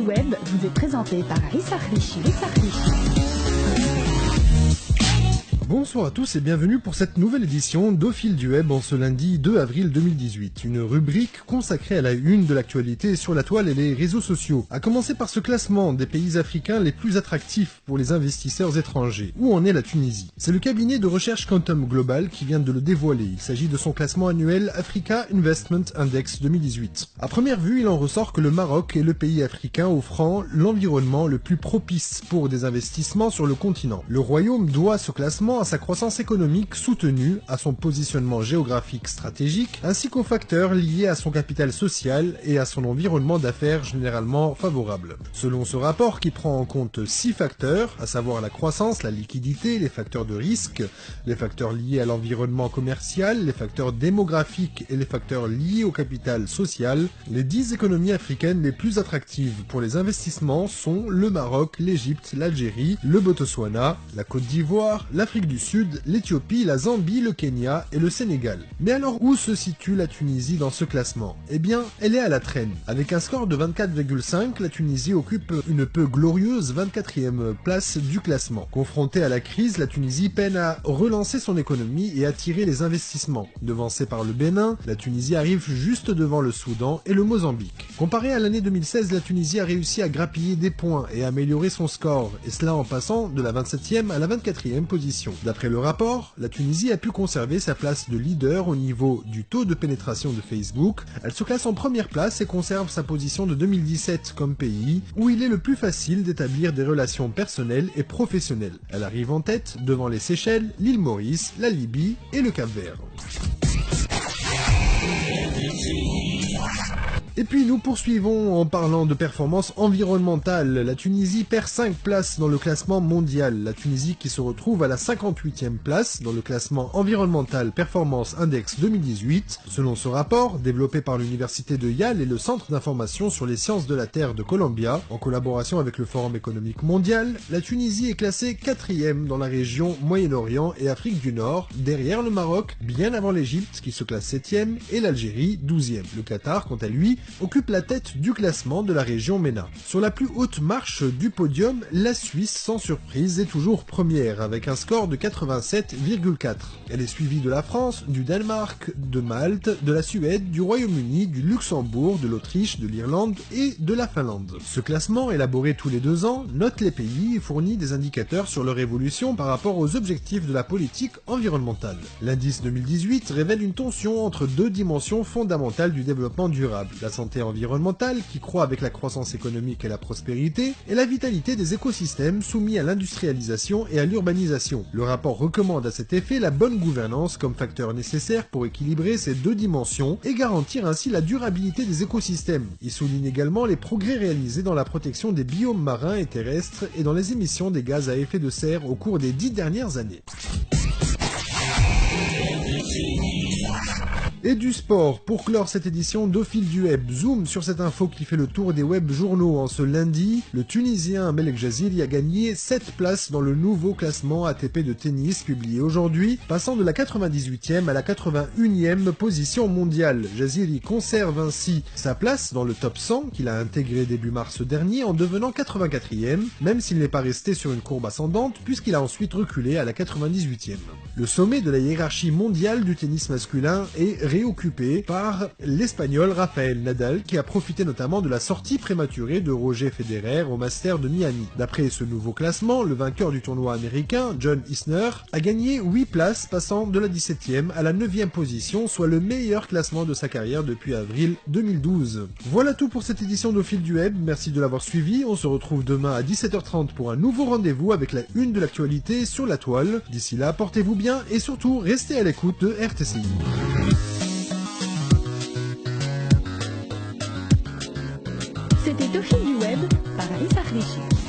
web vous est présenté par Rissa Khrichi. Bonsoir à tous et bienvenue pour cette nouvelle édition d'Au fil du web en ce lundi 2 avril 2018. Une rubrique consacrée à la une de l'actualité sur la toile et les réseaux sociaux. À commencer par ce classement des pays africains les plus attractifs pour les investisseurs étrangers. Où en est la Tunisie? C'est le cabinet de recherche Quantum Global qui vient de le dévoiler. Il s'agit de son classement annuel Africa Investment Index 2018. À première vue, il en ressort que le Maroc est le pays africain offrant l'environnement le plus propice pour des investissements sur le continent. Le royaume doit ce classement à sa croissance économique soutenue, à son positionnement géographique stratégique, ainsi qu'aux facteurs liés à son capital social et à son environnement d'affaires généralement favorable. Selon ce rapport qui prend en compte 6 facteurs, à savoir la croissance, la liquidité, les facteurs de risque, les facteurs liés à l'environnement commercial, les facteurs démographiques et les facteurs liés au capital social, les 10 économies africaines les plus attractives pour les investissements sont le Maroc, l'Égypte, l'Algérie, le Botswana, la Côte d'Ivoire, l'Afrique du Sud, l'Éthiopie, la Zambie, le Kenya et le Sénégal. Mais alors où se situe la Tunisie dans ce classement? Eh bien, elle est à la traîne. Avec un score de 24,5, la Tunisie occupe une peu glorieuse 24e place du classement. Confrontée à la crise, la Tunisie peine à relancer son économie et attirer les investissements. Devancée par le Bénin, la Tunisie arrive juste devant le Soudan et le Mozambique. Comparé à l'année 2016, la Tunisie a réussi à grappiller des points et à améliorer son score, et cela en passant de la 27e à la 24e position. D'après le rapport, la Tunisie a pu conserver sa place de leader au niveau du taux de pénétration de Facebook. Elle se classe en première place et conserve sa position de 2017 comme pays où il est le plus facile d'établir des relations personnelles et professionnelles. Elle arrive en tête devant les Seychelles, l'île Maurice, la Libye et le Cap-Vert. Et puis nous poursuivons en parlant de performance environnementale. La Tunisie perd 5 places dans le classement mondial. La Tunisie qui se retrouve à la 58e place dans le classement environnemental Performance Index 2018. Selon ce rapport, développé par l'université de Yale et le Centre d'information sur les sciences de la Terre de Columbia, en collaboration avec le Forum économique mondial, la Tunisie est classée 4e dans la région Moyen-Orient et Afrique du Nord, derrière le Maroc, bien avant l'Égypte qui se classe 7e et l'Algérie 12e. Le Qatar, quant à lui, occupe la tête du classement de la région MENA. Sur la plus haute marche du podium, la Suisse, sans surprise, est toujours première, avec un score de 87,4. Elle est suivie de la France, du Danemark, de Malte, de la Suède, du Royaume-Uni, du Luxembourg, de l'Autriche, de l'Irlande et de la Finlande. Ce classement, élaboré tous les 2 ans, note les pays et fournit des indicateurs sur leur évolution par rapport aux objectifs de la politique environnementale. L'indice 2018 révèle une tension entre 2 dimensions fondamentales du développement durable. La santé environnementale, qui croît avec la croissance économique et la prospérité, et la vitalité des écosystèmes soumis à l'industrialisation et à l'urbanisation. Le rapport recommande à cet effet la bonne gouvernance comme facteur nécessaire pour équilibrer ces 2 dimensions et garantir ainsi la durabilité des écosystèmes. Il souligne également les progrès réalisés dans la protection des biomes marins et terrestres et dans les émissions des gaz à effet de serre au cours des 10 dernières années. Et du sport, pour clore cette édition d'Au fil du web. Zoom sur cette info qui fait le tour des web journaux en ce lundi. Le Tunisien Melek Jaziri a gagné 7 places dans le nouveau classement ATP de tennis publié aujourd'hui, passant de la 98e à la 81e position mondiale. Jaziri conserve ainsi sa place dans le top 100 qu'il a intégré début mars dernier en devenant 84e, même s'il n'est pas resté sur une courbe ascendante puisqu'il a ensuite reculé à la 98e. Le sommet de la hiérarchie mondiale du tennis masculin est réoccupé par l'Espagnol Rafael Nadal qui a profité notamment de la sortie prématurée de Roger Federer au Master de Miami. D'après ce nouveau classement, le vainqueur du tournoi américain, John Isner, a gagné 8 places passant de la 17e à la 9e position, soit le meilleur classement de sa carrière depuis avril 2012. Voilà tout pour cette édition d'Au fil du web, merci de l'avoir suivi, on se retrouve demain à 17h30 pour un nouveau rendez-vous avec la une de l'actualité sur la toile. D'ici là, portez-vous bien et surtout restez à l'écoute de RTCI. C'était Au fil du web par Rissa Khrichi.